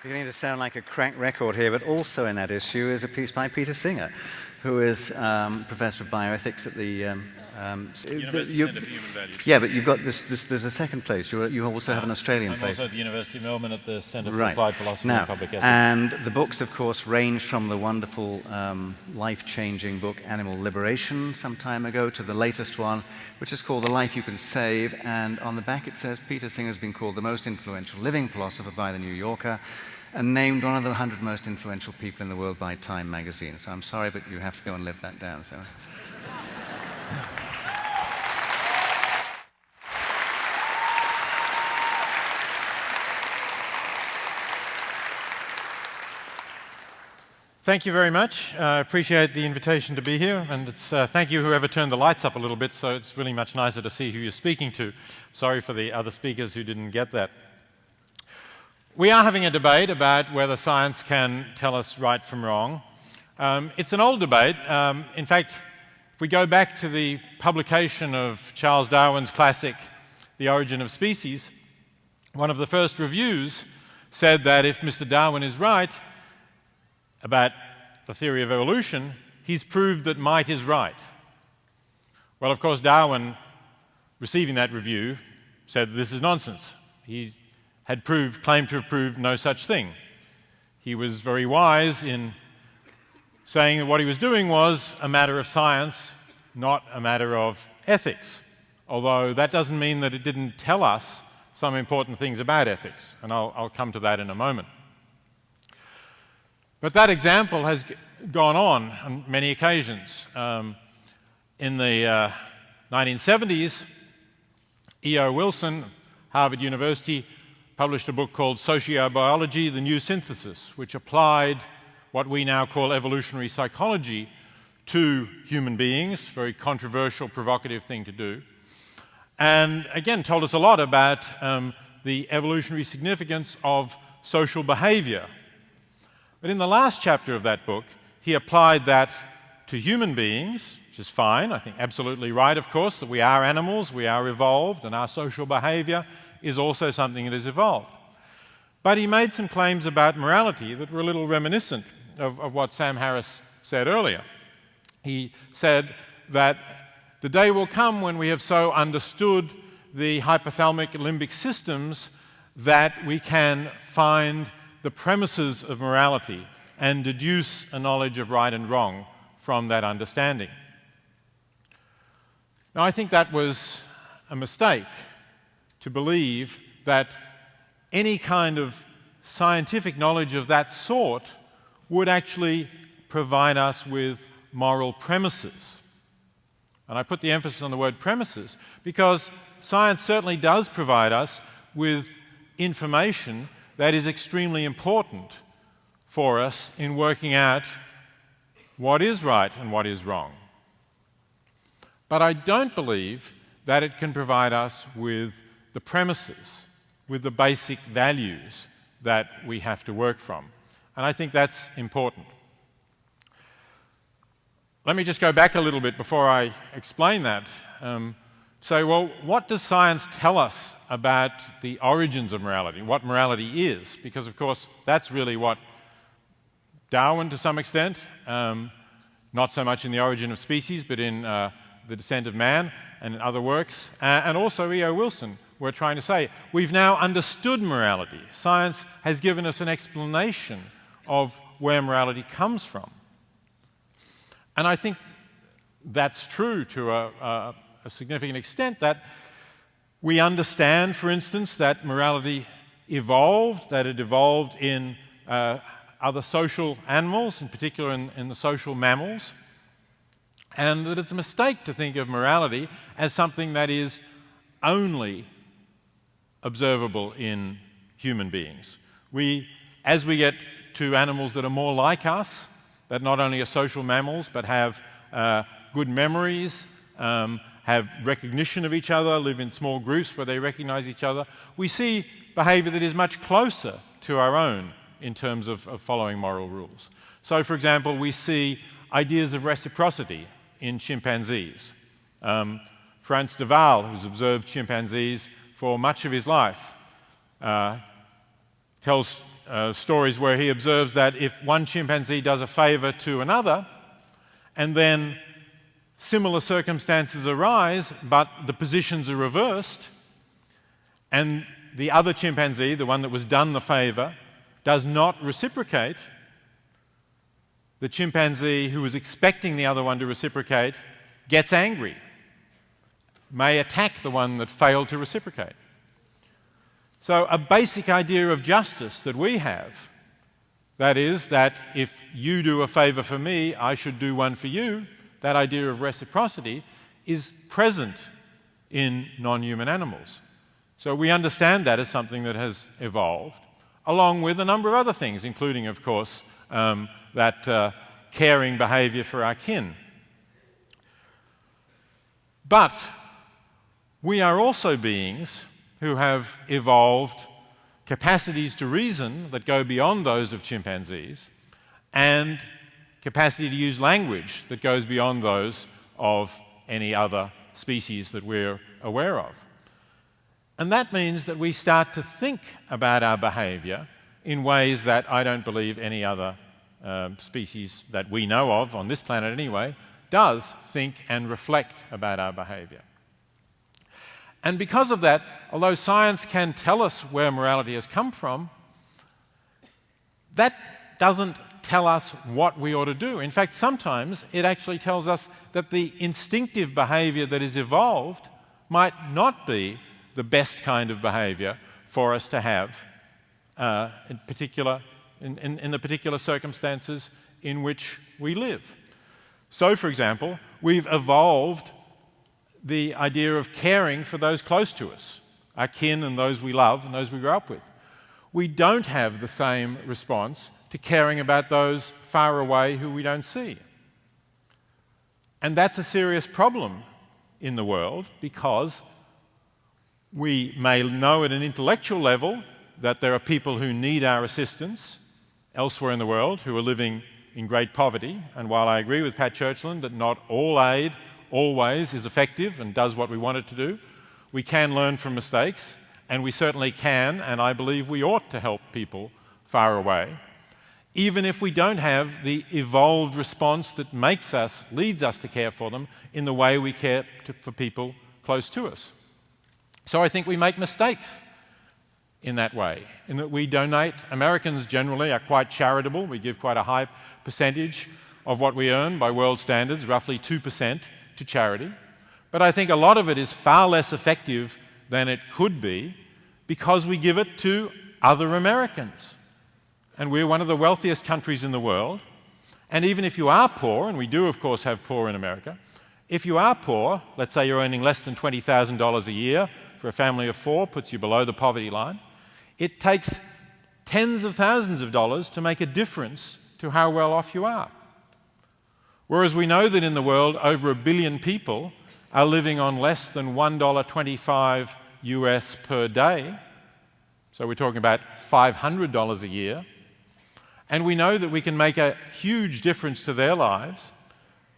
Beginning to sound like a cracked record here, but also in that issue is a piece by Peter Singer, who is Professor of Bioethics at the University Centre for Human Values. Yeah, but you've got there's a second place. You also have an Australian I'm place. also at the University of Melbourne at the Centre for Applied Philosophy and Public Ethics. And the books, of course, range from the wonderful, life-changing book Animal Liberation some time ago to the latest one, which is called The Life You Can Save. And on the back it says Peter Singer has been called the most influential living philosopher by The New Yorker and named one of the 100 most influential people in the world by Time magazine. So I'm sorry, but you have to go and live that down. So. Thank you very much. I appreciate the invitation to be here, and it's thank you whoever turned the lights up a little bit, so it's really much nicer to see who you're speaking to. Sorry for the other speakers who didn't get that. We are having a debate about whether science can tell us right from wrong. It's an old debate. In fact, if we go back to the publication of Charles Darwin's classic, The Origin of Species, one of the first reviews said that if Mr. Darwin is right about the theory of evolution, he's proved that might is right. Well, of course, Darwin, receiving that review, said this is nonsense. He had claimed to have proved no such thing. He was very wise in saying that what he was doing was a matter of science, not a matter of ethics, although that doesn't mean that it didn't tell us some important things about ethics, and I'll come to that in a moment. But that example has gone on many occasions. In the 1970s, E.O. Wilson, Harvard University, published a book called Sociobiology, the New Synthesis, which applied what we now call evolutionary psychology to human beings, very controversial, provocative thing to do, and again told us a lot about the evolutionary significance of social behavior. But in the last chapter of that book, he applied that to human beings, which is fine, I think absolutely right, of course, that we are animals, we are evolved, and our social behavior is also something that is evolved. But he made some claims about morality that were a little reminiscent of what Sam Harris said earlier. He said that the day will come when we have so understood the hypothalamic limbic systems that we can find the premises of morality and deduce a knowledge of right and wrong from that understanding. Now, I think that was a mistake to believe that any kind of scientific knowledge of that sort would actually provide us with moral premises. And I put the emphasis on the word premises because science certainly does provide us with information that is extremely important for us in working out what is right and what is wrong. But I don't believe that it can provide us with the premises, with the basic values that we have to work from. And I think that's important. Let me just go back a little bit before I explain that. So, well, what does science tell us about the origins of morality, what morality is? Because, of course, that's really what Darwin, to some extent, not so much in The Origin of Species, but in The Descent of Man and in other works, and also E.O. Wilson, were trying to say, we've now understood morality. Science has given us an explanation of where morality comes from. And I think that's true to a significant extent, that we understand, for instance, that morality evolved, that it evolved in other social animals, in particular in the social mammals, and that it's a mistake to think of morality as something that is only observable in human beings. As we get to animals that are more like us, that not only are social mammals but have good memories, have recognition of each other, live in small groups where they recognize each other, we see behavior that is much closer to our own in terms of following moral rules. So, for example, we see ideas of reciprocity in chimpanzees. Frans de Waal, who's observed chimpanzees for much of his life, tells stories where he observes that if one chimpanzee does a favour to another, and then similar circumstances arise, but the positions are reversed, and the other chimpanzee, the one that was done the favour, does not reciprocate, the chimpanzee who was expecting the other one to reciprocate gets angry, may attack the one that failed to reciprocate. So a basic idea of justice that we have, that is, that if you do a favour for me, I should do one for you, that idea of reciprocity is present in non-human animals. So we understand that as something that has evolved, along with a number of other things, including, of course, that caring behaviour for our kin. But we are also beings who have evolved capacities to reason that go beyond those of chimpanzees, and capacity to use language that goes beyond those of any other species that we're aware of. And that means that we start to think about our behaviour in ways that I don't believe any other species that we know of, on this planet anyway, does think and reflect about our behaviour. And because of that, although science can tell us where morality has come from, that doesn't tell us what we ought to do. In fact, sometimes it actually tells us that the instinctive behaviour that is evolved might not be the best kind of behaviour for us to have in the particular circumstances in which we live. So, for example, we've evolved the idea of caring for those close to us, our kin and those we love and those we grew up with. We don't have the same response to caring about those far away who we don't see. And that's a serious problem in the world, because we may know at an intellectual level that there are people who need our assistance elsewhere in the world who are living in great poverty. And while I agree with Pat Churchland that not all aid always is effective and does what we want it to do, we can learn from mistakes, and we certainly can, and I believe we ought to help people far away, even if we don't have the evolved response that leads us to care for them in the way we care for people close to us. So I think we make mistakes in that way, in that we donate. Americans generally are quite charitable. We give quite a high percentage of what we earn by world standards, roughly 2%, to charity. But I think a lot of it is far less effective than it could be, because we give it to other Americans. And we're one of the wealthiest countries in the world. And even if you are poor, and we do of course have poor in America, if you are poor, let's say you're earning less than $20,000 a year, for a family of 4, puts you below the poverty line, it takes tens of thousands of dollars to make a difference to how well off you are. Whereas we know that in the world, over 1 billion people are living on less than $1.25 US per day. So we're talking about $500 a year. And we know that we can make a huge difference to their lives.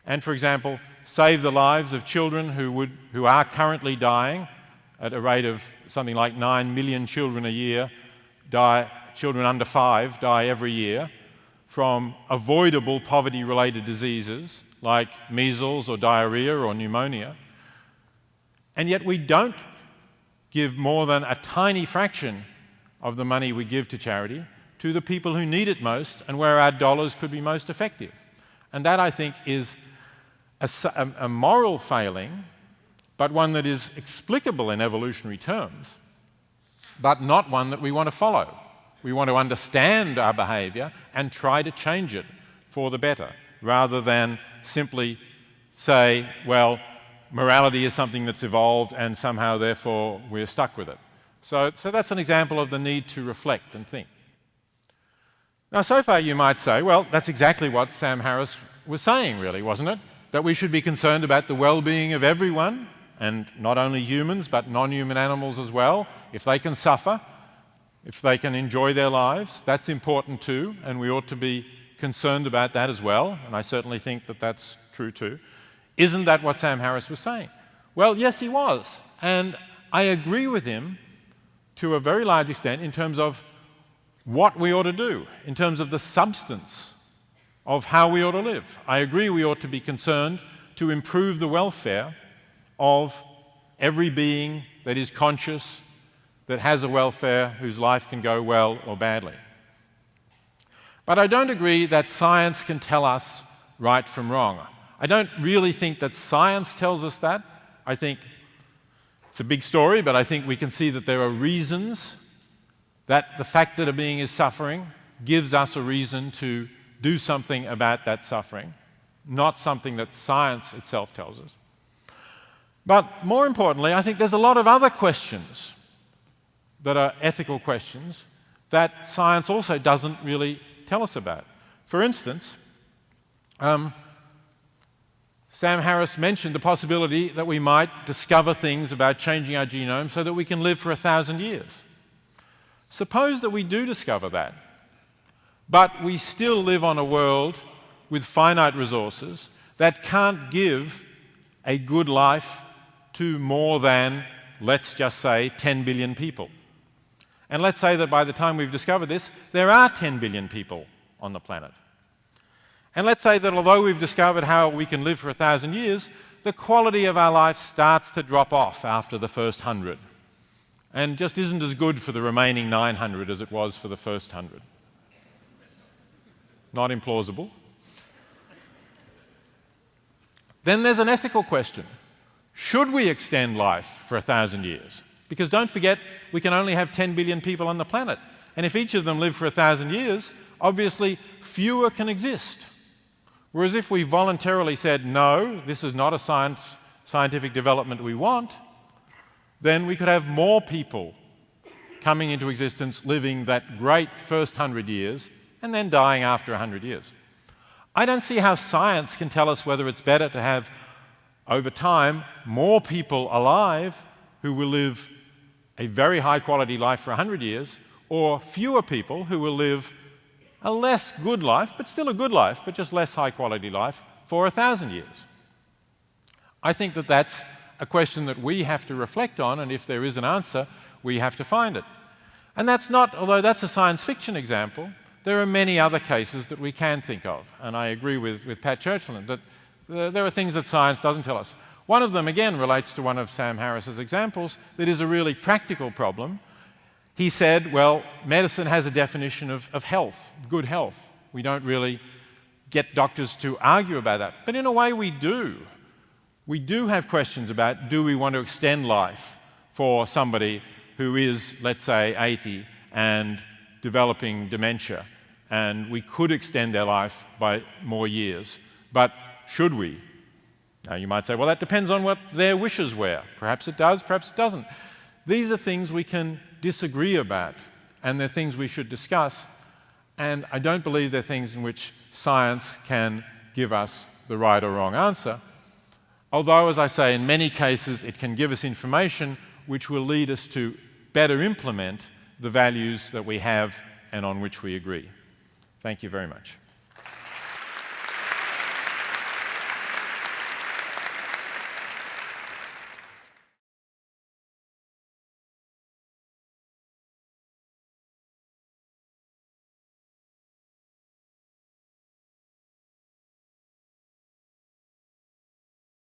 And, for example, save the lives of children who are currently dying at a rate of something like 9 million children a year children under 5 die every year from avoidable poverty-related diseases like measles or diarrhea or pneumonia. And yet we don't give more than a tiny fraction of the money we give to charity to the people who need it most and where our dollars could be most effective. And that, I think, is a moral failing, but one that is explicable in evolutionary terms, but not one that we want to follow. We want to understand our behaviour and try to change it for the better, rather than simply say, well, morality is something that's evolved and somehow, therefore, we're stuck with it. So that's an example of the need to reflect and think. Now, so far you might say, well, that's exactly what Sam Harris was saying, really, wasn't it? That we should be concerned about the well-being of everyone, and not only humans, but non-human animals as well. If they can suffer, if they can enjoy their lives, that's important too, and we ought to be concerned about that as well, and I certainly think that that's true too. Isn't that what Sam Harris was saying? Well, yes, he was, and I agree with him to a very large extent in terms of what we ought to do in terms of the substance of how we ought to live. I agree we ought to be concerned to improve the welfare of every being that is conscious, that has a welfare, whose life can go well or badly. But I don't agree that science can tell us right from wrong. I don't really think that science tells us that. I think it's a big story, but I think we can see that there are reasons that the fact that a being is suffering gives us a reason to do something about that suffering, not something that science itself tells us. But more importantly, I think there's a lot of other questions that are ethical questions that science also doesn't really tell us about. For instance, Sam Harris mentioned the possibility that we might discover things about changing our genome so that we can live for 1,000 years. Suppose that we do discover that, but we still live on a world with finite resources that can't give a good life to more than, let's just say, 10 billion people. And let's say that by the time we've discovered this, there are 10 billion people on the planet. And let's say that although we've discovered how we can live for 1,000 years, the quality of our life starts to drop off after the first 100 and just isn't as good for the remaining 900 as it was for the first 100. Not implausible. Then there's an ethical question. Should we extend life for 1,000 years? Because don't forget, we can only have 10 billion people on the planet. And if each of them live for 1,000 years, obviously fewer can exist. Whereas if we voluntarily said, no, this is not a scientific development we want, then we could have more people coming into existence living that great first 100 years and then dying after 100 years. I don't see how science can tell us whether it's better to have, over time, more people alive who will live a very high-quality life for 100 years, or fewer people who will live a less good life, but still a good life, but just less high-quality life, for 1,000 years. I think that that's a question that we have to reflect on, and if there is an answer, we have to find it. And that's not, although that's a science fiction example, there are many other cases that we can think of. And I agree with Pat Churchland that there are things that science doesn't tell us. One of them, again, relates to one of Sam Harris's examples that is a really practical problem. He said, well, medicine has a definition of health, good health. We don't really get doctors to argue about that. But in a way, we do. We do have questions about, do we want to extend life for somebody who is, let's say, 80 and developing dementia, and we could extend their life by more years, but should we? Now you might say, well, that depends on what their wishes were. Perhaps it does, perhaps it doesn't. These are things we can disagree about, and they're things we should discuss, and I don't believe they're things in which science can give us the right or wrong answer, although, as I say, in many cases it can give us information which will lead us to better implement the values that we have and on which we agree. Thank you very much.